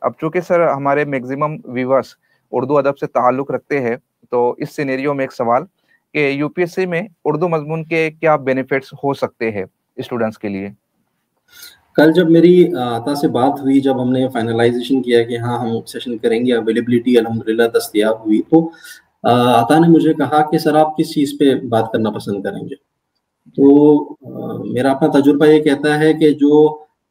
اب چونکہ سر ہمارے میکزیمم ویورس اردو ادب سے تعلق رکھتے ہیں، تو اس سینیریو میں ایک سوال کہ یو پی ایس سی میں اردو مضمون کے کیا بینیفٹس ہو سکتے ہیں اسٹوڈنٹس کے لیے؟ کل جب میری عطا سے بات ہوئی، جب ہم نے فائنلائزیشن کیا کہ ہاں ہم سیشن کریں گے، اویلیبلٹی الحمدللہ دستیاب ہوئی، تو عطا نے مجھے کہا کہ سر آپ کس چیز پہ بات کرنا پسند کریں گے؟ تو میرا اپنا تجربہ یہ کہتا ہے کہ جو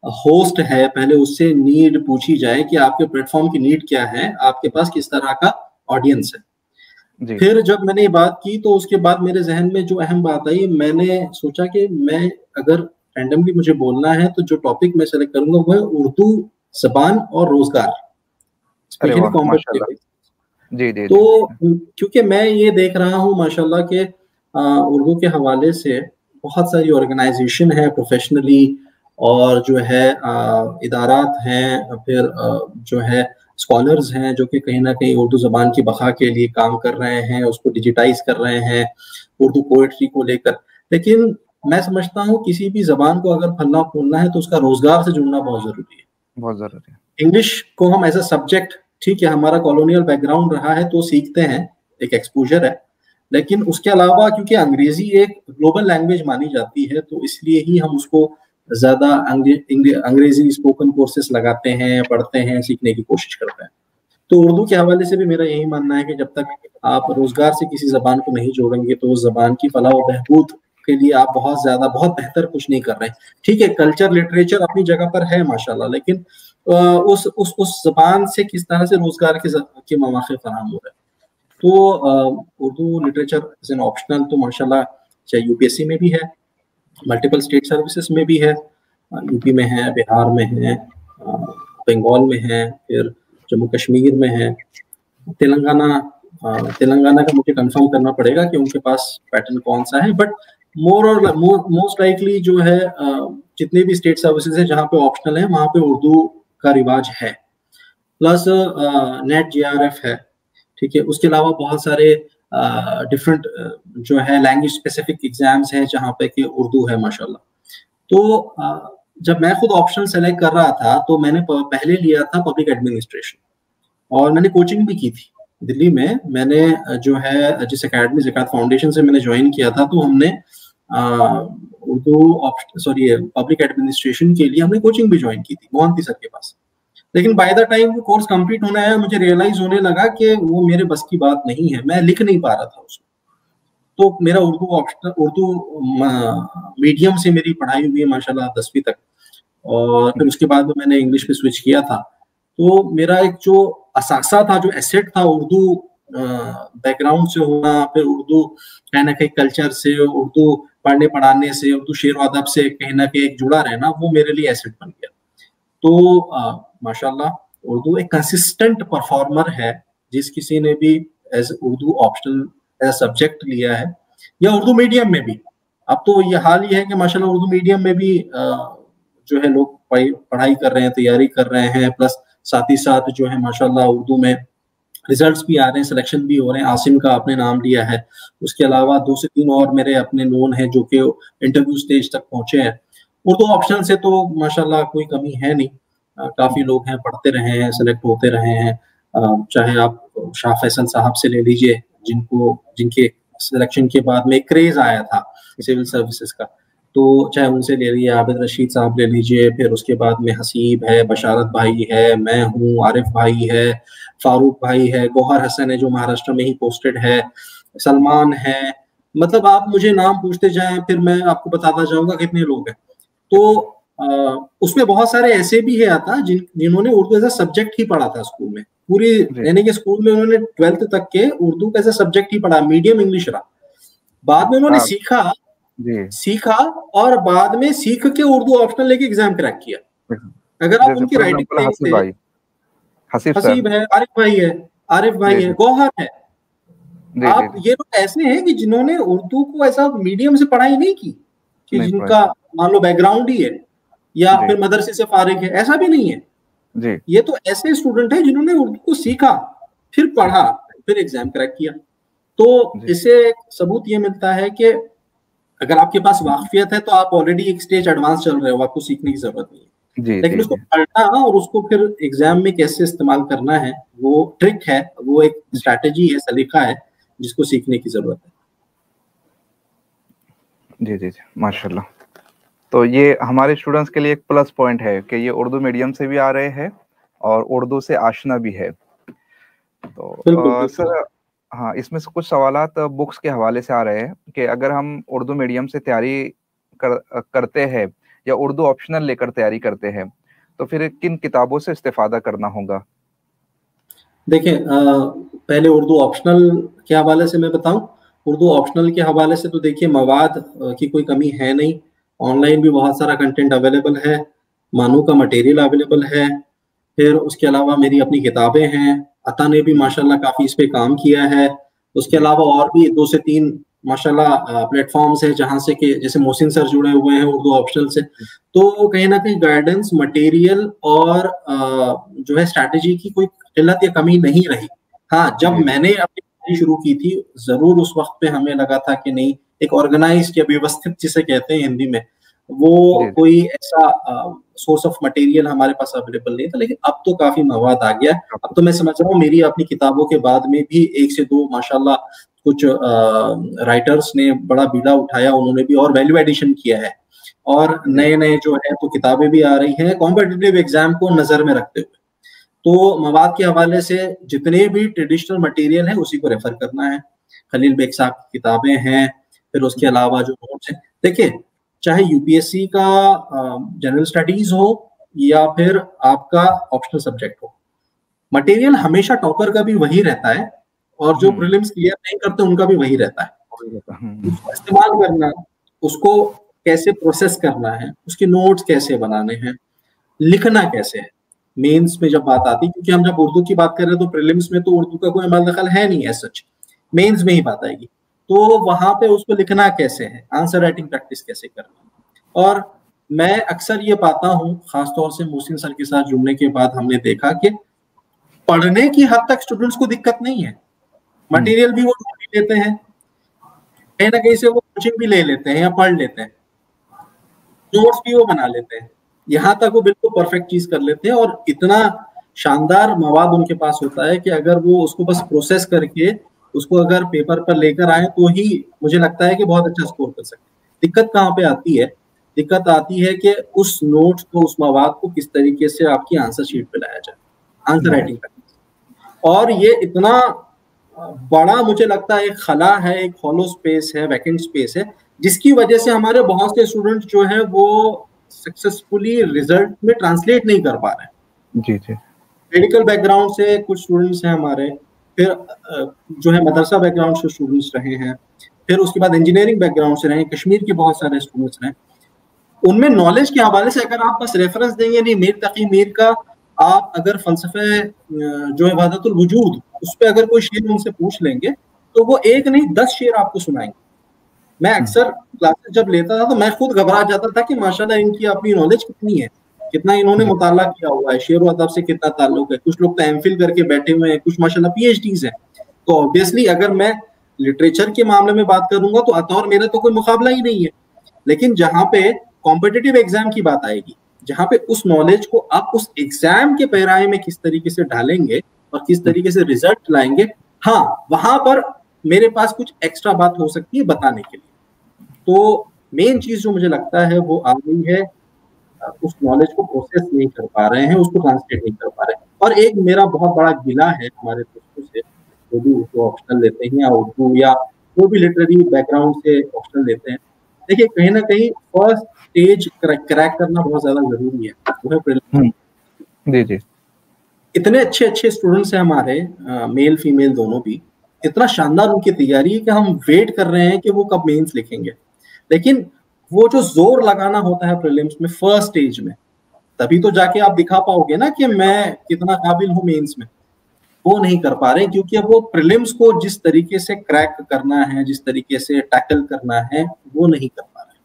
ہوسٹ ہے پہلے اس سے نیڈ پوچھی جائے کہ آپ کے پلیٹ فارم کی نیڈ کیا ہے، آپ کے پاس کس طرح کا آڈینس ہے۔ پھر جب میں نے یہ بات کی تو اس کے بعد میرے ذہن میں جو اہم بات آئی، میں نے سوچا کہ میں اگر رینڈملی مجھے بولنا ہے تو جو ٹاپک میں سلیکٹ کروں گا وہ ہے اردو زبان اور روزگار، اسپیشلی کمپٹیٹیو۔ تو کیونکہ میں یہ دیکھ رہا ہوں ماشاءاللہ کہ اردو کے حوالے سے بہت ساری آرگنائزیشن ہے پروفیشنلی، اور جو ہے ادارات ہیں، پھر جو ہے اسکالرز ہیں جو کہ کہیں نہ کہیں اردو زبان کی بقا کے لیے کام کر رہے ہیں، اس کو ڈیجیٹائز کر رہے ہیں اردو پوئٹری کو لے کر۔ لیکن میں سمجھتا ہوں کسی بھی زبان کو اگر پھلنا پھولنا ہے تو اس کا روزگار سے جڑنا بہت ضروری ہے، بہت ضروری ہے۔ انگلش کو ہم ایز اے سبجیکٹ، ٹھیک ہے ہمارا کالونیل بیک گراؤنڈ رہا ہے تو سیکھتے ہیں، ایک ایکسپوجر ہے، لیکن اس کے علاوہ کیونکہ انگریزی ایک گلوبل لینگویج مانی جاتی ہے تو اس لیے ہی ہم اس کو زیادہ انگریزی اسپوکن کورسز لگاتے ہیں، پڑھتے ہیں، سیکھنے کی کوشش کرتے ہیں۔ تو اردو کے حوالے سے بھی میرا یہی ماننا ہے کہ جب تک آپ روزگار سے کسی زبان کو نہیں جوڑیں گے تو اس زبان کی فلاح و بہبود کے لیے آپ بہت بہتر کچھ نہیں کر رہے ہیں۔ ٹھیک ہے کلچر لٹریچر اپنی جگہ پر ہے ماشاءاللہ، لیکن اس زبان سے کس طرح سے روزگار کے مواقع فراہم ہو رہے ہیں۔ تو Urdu literature as an optional تو ماشاءاللہ چاہے یو پی ایس سی میں بھی ہے، ملٹیپل اسٹیٹ سروسز میں بھی ہے، یو پی میں ہے، بہار میں ہے، بنگال میں ہے، پھر جموں کشمیر میں ہے، تلنگانہ کا مجھے کنفرم کرنا پڑے گا کہ ان کے پاس پیٹرن کون سا ہے، بٹ موسٹ لائکلی جو ہے جتنے بھی اسٹیٹ سروسز ہیں جہاں پہ آپشنل ہے وہاں پہ اردو کا رواج ہے، پلس نیٹ جے آر ایف ہے، ٹھیک ہے۔ اس کے علاوہ بہت سارے ڈفرینٹ جو ہے لینگویج اسپیسیفک ایگزامس ہیں جہاں پہ کہ اردو ہے ماشاءاللہ۔ تو جب میں خود آپشنل سلیکٹ کر رہا تھا تو میں نے پہلے لیا تھا پبلک ایڈمنسٹریشن، اور میں نے کوچنگ بھی کی تھی دلی میں۔ میں نے جو ہے جس اکیڈمی زکات فاؤنڈیشن سے میں نے جوائن کیا تھا تو ہم نے پبلک ایڈمنسٹریشن کے لیے ہم نے کوچنگ بھی جوائن کی تھی مہنتی سر کے پاس، لیکن بائی دا ٹائم وہ کورس کمپلیٹ ہونے آیا مجھے ریئلائز ہونے لگا کہ وہ میرے بس کی بات نہیں ہے، میں لکھ نہیں پا رہا تھا اس میں۔ تو میرا اردو میڈیم سے میری پڑھائی ہوئی ہے ماشاءاللہ 10ویں تک، اور پھر اس کے بعد میں نے انگلش پہ سوئچ کیا تھا۔ تو میرا ایک جو اثاثہ تھا، جو ایسیٹ تھا اردو بیک گراؤنڈ سے ہونا، پھر اردو کہیں نہ کہیں کلچر سے، اردو پڑھنے پڑھانے سے، اردو شعر و ادب سے کہیں نہ کہیں جڑا رہنا، وہ میرے لیے ایسیٹ بن گیا۔ تو ماشاءاللہ اردو ایک کنسسٹنٹ پرفارمر ہے، جس کسی نے بھی as Urdu optional as subject لیا ہے یا اردو میڈیم میں بھی۔ اب تو یہ حال یہ ہے کہ ماشاءاللہ اردو میڈیم میں بھی جو ہے لوگ پڑھائی کر رہے ہیں، تیاری کر رہے ہیں، پلس ساتھ ہی ساتھ جو ہے ماشاءاللہ اردو میں ریزلٹس بھی آ رہے ہیں، سلیکشن بھی ہو رہے ہیں۔ عاصم کا آپ نے نام لیا ہے، اس کے علاوہ 2 سے 3 اور میرے اپنے نون ہیں جو کہ انٹرویو سٹیج تک پہنچے ہیں۔ اردو آپشنل سے تو ماشاءاللہ کوئی کمی ہے نہیں، کافی لوگ ہیں پڑھتے رہے ہیں، سلیکٹ ہوتے رہے ہیں۔ چاہے آپ شاہ فیصل صاحب سے لے لیجئے، جن کے سلیکشن کے بعد میں کریز آیا تھا سول سروسز کا، تو چاہے ان سے لے لیجیے، عابد رشید صاحب لے لیجیے، پھر اس کے بعد میں حسیب ہے، بشارت بھائی ہے، میں ہوں، عارف بھائی ہے، فاروق بھائی ہے، گوہر حسن ہے جو مہاراشٹر میں ہی پوسٹڈ ہے، سلمان ہے، مطلب آپ مجھے نام پوچھتے جائیں پھر میں آپ کو بتاتا جاؤں گا کتنے لوگ ہیں۔ تو اس میں بہت سارے ایسے بھی ہے آتا جنہوں نے اردو ایز اے سبجیکٹ ہی پڑھا تھا اسکول میں، پوری یعنی کہ اسکول میں انہوں نے 12th تک کے اردو ایز اے سبجیکٹ ہی پڑھا، میڈیم انگلش رہا، بعد میں انہوں نے سیکھا اور بعد میں سیکھ کے اردو آپشنل لے کے ایگزام کریک کیا۔ اگر آپ ان کی رائٹنگ دیکھتے، حسیب ہے، عارف بھائی ہے، گوہر ہے، آپ یہ لوگ ایسے ہیں کہ جنہوں نے اردو کو ایسا میڈیم سے پڑھائی نہیں کی کہ جن کا مان لو بیک گراؤنڈ ہی ہے یا پھر مدرسے سے فارغ ہے، ایسا بھی نہیں ہے۔ یہ تو ایسے اسٹوڈنٹ ہیں جنہوں نے اردو کو سیکھا، پھر پڑھا، پھر ایگزام کریک کیا۔ تو اس سے ثبوت یہ ملتا ہے کہ اگر آپ کے پاس واقفیت ہے تو آپ آلریڈی ایک سٹیج ایڈوانس چل رہے ہو، آپ کو سیکھنے کی ضرورت نہیں ہے۔ लेकिन उसको पढ़ना और उसको फिर एग्जाम में कैसे इस्तेमाल करना है, वो ट्रिक है, वो एक स्ट्रैटेजी है, सलीका है जिसको सीखने की जरूरत है। जी जी जी, माशाल्लाह। तो ये हमारे स्टूडेंट्स के लिए एक प्लस पॉइंट है कि ये उर्दू मीडियम से भी आ रहे हैं और उर्दू से आशना भी है। तो सर हाँ, इसमें से कुछ सवालात बुक्स के हवाले से आ रहे हैं कि अगर हम उर्दू मीडियम से तैयारी करते हैं या उर्दू ऑप्शनल लेकर तैयारी करते हैं तो फिर किन किताबों से इस्तेफादा करना होगा? देखिए, पहले उर्दू ऑप्शनल के हवाले से मैं बताऊं। उर्दू ऑप्शनल के हवाले से तो देखिए, मवाद की कोई कमी है नहीं, ऑनलाइन भी बहुत सारा कंटेंट अवेलेबल है, मानू का मटेरियल अवेलेबल है, फिर उसके अलावा मेरी अपनी किताबें हैं, अता ने भी माशाल्लाह काफ़ी इस पे काम किया है। उसके अलावा और भी 2 से 3 माशाल्लाह प्लेटफॉर्म्स हैं जहाँ से कि जैसे मोहसिन सर जुड़े हुए हैं उर्दू ऑप्शनल से। तो कहीं ना कहीं गाइडेंस, मटेरियल और जो है स्ट्रैटेजी की कोई किल्लत या कमी नहीं रही। हाँ, जब मैंने अपनी पढ़ाई शुरू की थी जरूर उस वक्त पे हमें लगा था कि नहीं, एक ऑर्गेनाइज्ड या व्यवस्थित जिसे कहते हैं हिंदी में, वो कोई ऐसा सोर्स ऑफ मटेरियल हमारे पास अवेलेबल नहीं था। लेकिन अब तो काफी मवाद आ गया। अब तो मैं समझ रहा हूँ मेरी अपनी किताबों के बाद में भी 1 से 2 माशाल्लाह कुछ राइटर्स ने बड़ा बीड़ा उठाया, उन्होंने भी और वैल्यू एडिशन किया है और नए नए जो है तो किताबें भी आ रही हैं कॉम्पिटिटिव एग्जाम को नजर में रखते हुए। तो मवाद के हवाले से जितने भी ट्रेडिशनल मटेरियल है उसी को रेफर करना है। खलील बेग साहब की किताबें हैं, फिर उसके अलावा जो नोट्स हैं, देखिए चाहे यूपीएससी का जनरल स्टडीज हो या फिर आपका ऑप्शनल सब्जेक्ट हो, मटेरियल हमेशा टॉपर का भी वही रहता है और जो प्रीलिम्स क्लियर नहीं करते उनका भी वही रहता है। उसको इस्तेमाल करना, उसको कैसे प्रोसेस करना है, उसके नोट्स कैसे बनाने हैं, लिखना कैसे है, मेंस में जब बात आती है, क्योंकि हम जब उर्दू की बात कर रहे हैं तो प्रीलिम्स में तो उर्दू का कोई अमल दखल है नहीं एज सच, मेंस में ही बात आएगी। तो वहां पे उसको लिखना कैसे है, आंसर राइटिंग प्रैक्टिस कैसे करना। और मैं अक्सर ये पाता हूँ, खासतौर से मोहसिन सर के साथ जुड़ने के बाद हमने देखा कि पढ़ने की हद तक स्टूडेंट्स को दिक्कत नहीं है, मटेरियल भी वो ढूंढ लेते हैं, कहीं ना कहीं से वो कोचिंग भी ले लेते हैं या पढ़ लेते हैं, नोट्स भी वो बना लेते हैं, यहाँ तक वो बिल्कुल परफेक्ट चीज कर लेते हैं और इतना शानदार मवाद उनके पास होता है कि अगर वो उसको बस प्रोसेस करके उसको अगर पेपर पर लेकर आए तो ही मुझे लगता है कि बहुत अच्छा स्कोर कर सकते हैं। दिक्कत कहाँ पे आती है? दिक्कत आती है कि उस नोट्स को, उस मवाद को किस तरीके से आपकी आंसर शीट पे लाया जाए, आंसर राइटिंग प्रैक्टिस। और ये इतना बड़ा मुझे लगता है एक खला है, एक हॉलो स्पेस है, वैकेंट स्पेस है, जिसकी वजह से हमारे बहुत से स्टूडेंट जो है वो सक्सेसफुली रिजल्ट में ट्रांसलेट नहीं कर पा रहे हैं। जी जी। मेडिकल बैकग्राउंड से कुछ स्टूडेंट्स हैं हमारे, फिर जो है मदरसा बैकग्राउंड से स्टूडेंट्स रहे हैं, फिर उसके बाद इंजीनियरिंग बैकग्राउंड से रहे, कश्मीर के बहुत सारे स्टूडेंट्स रहे। उनमें नॉलेज के हवाले से अगर आप बस रेफरेंस देंगे, नहीं मीर तकी मीर का आप अगर फलसफे जो है वहदतुल वजूद उस पर अगर कोई शेर उनसे पूछ लेंगे तो वो एक नहीं 10 शेर आपको सुनाएंगे। मैं अक्सर क्लासेस जब लेता था तो मैं खुद घबरा जाता था कि माशाल्लाह इनकी अपनी नॉलेज कितनी है, कितना इन्होंने मुताला किया हुआ है, शेर व अदब से कितना ताल्लुक है। कुछ लोग तो एमफिल करके बैठे हुए हैं, कुछ माशाल्लाह पीएचडीज हैं। तो ऑब्वियसली अगर मैं लिटरेचर के मामले में बात करूंगा तो अता और मेरा तो कोई मुकाबला ही नहीं है। लेकिन जहाँ पे कॉम्पिटिटिव एग्जाम की बात आएगी, जहाँ पे उस नॉलेज को आप उस एग्जाम के पैराए में किस तरीके से डालेंगे और किस तरीके से रिजल्ट लाएंगे, हाँ वहां पर मेरे पास कुछ एक्स्ट्रा बात हो सकती है बताने के लिए। तो मेन चीज जो मुझे लगता है वो आ गई है, उस नॉलेज को प्रोसेस नहीं कर पा रहे हैं, उसको ट्रांसलेट नहीं कर पा रहे हैं। और एक मेरा बहुत बड़ा गिला है हमारे दोस्तों से जो भी उर्दू ऑप्शनल लेते हैं या उर्दू या कोई भी लिटरेरी बैकग्राउंड से ऑप्शनल लेते हैं, देखिए कहीं ना कहीं फर्स्ट स्टेज क्रैक करना बहुत ज्यादा जरूरी है, वो है प्रीलिम्स। जी जी। इतने अच्छे अच्छे स्टूडेंट्स हैं हमारे, मेल फीमेल दोनों भी, इतना शानदार उनकी तैयारी है कि हम वेट कर रहे हैं कि वो कब मेंस लिखेंगे। लेकिन वो जो जोर लगाना होता है प्रीलिम्स में फर्स्ट स्टेज में, तभी तो जाके आप दिखा पाओगे ना कि मैं कितना काबिल हूँ मेंस में। वो नहीं कर पा रहे क्योंकि अब वो प्रीलिम्स को जिस तरीके से क्रैक करना है, जिस तरीके से टैकल करना है, वो नहीं कर पा रहे,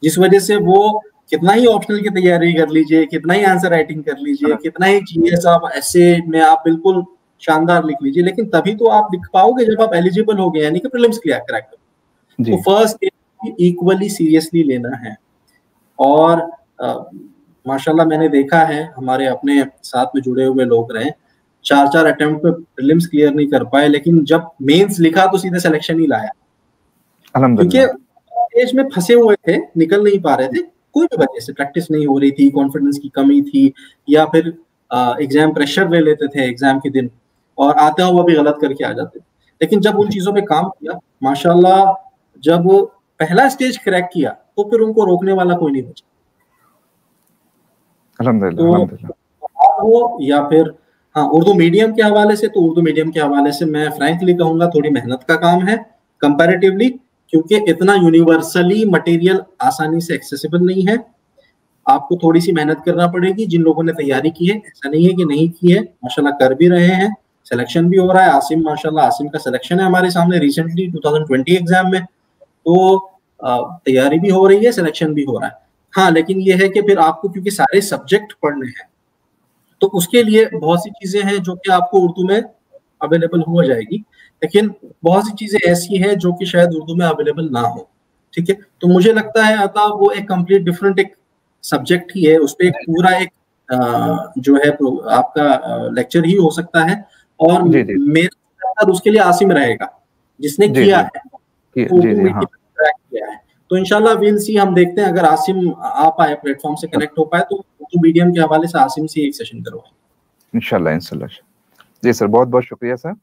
जिस वजह से वो कितना ही ऑप्शनल की तैयारी कर लीजिए, कितना ही आंसर राइटिंग कर लीजिए, कितना ही जीएस आप ऐसे में आप बिल्कुल शानदार लिख लीजिए, लेकिन तभी तो आप लिख पाओगे जब आप एलिजिबल हो गए, यानी कि प्रीलिम्स क्रैक करो। तो फर्स्ट इक्वली सीरियसली लेना है। और माशाल्लाह मैंने देखा है, हमारे अपने साथ में जुड़े हुए लोग रहे, 4 अटेम्प्ट पे प्रीलिम्स क्लियर नहीं कर पाए, लेकिन जब मेंस लिखा तो सीधे सिलेक्शन ही लाया, क्योंकि एज में फंसे हुए थे, निकल नहीं पा रहे थे, कोई भी वजह से प्रैक्टिस नहीं हो रही थी, कॉन्फिडेंस की कमी थी, या फिर एग्जाम प्रेशर ले लेते थे एग्जाम के दिन और आते हुआ भी गलत करके आ जाते थे। लेकिन जब उन चीजों पे काम किया, माशाल्लाह जब पहला स्टेज क्रैक किया तो फिर उनको रोकने वाला कोई नहीं बचा। अल्हम्दुलिल्लाह। हो या फिर हाँ, उर्दू मीडियम के हवाले से, तो उर्दू मीडियम के हवाले से मैं फ्रैंकली कहूंगा थोड़ी मेहनत का काम है कंपैरेटिवली, क्योंकि इतना यूनिवर्सली मटेरियल आसानी से एक्सेसिबल नहीं है, आपको थोड़ी सी मेहनत करना पड़ेगी। जिन लोगों ने तैयारी की है, ऐसा नहीं है कि नहीं की है, माशाल्लाह कर भी रहे हैं, सिलेक्शन भी हो रहा है। आसिम माशाल्लाह, आसिम का सिलेक्शन है हमारे सामने रिसेंटली 2020 एग्जाम में, तो तैयारी भी हो रही है, सिलेक्शन भी हो रहा है। हाँ, लेकिन ये है कि फिर आपको क्योंकि सारे सब्जेक्ट पढ़ने हैं, तो उसके लिए बहुत सी चीजें हैं जो कि आपको उर्दू में अवेलेबल हो जाएगी, लेकिन बहुत सी चीजें ऐसी हैं जो कि शायद उर्दू में अवेलेबल ना हो। ठीक है, तो मुझे लगता है अता वो एक कंप्लीट डिफरेंट एक सब्जेक्ट ही है, उस पर एक पूरा एक जो है आपका लेक्चर ही हो सकता है, और मेरा उसके लिए आसिम रहेगा जिसने किया है, किया है। तो इंशाल्लाह विल सी, हम देखते हैं अगर आसिम आ पाए, प्लेटफॉर्म से कनेक्ट हो पाए, तो उर्दू मीडियम के हवाले से आसिम से एक सेशन करवाएं इंशाल्लाह। जी सर, बहुत बहुत शुक्रिया सर।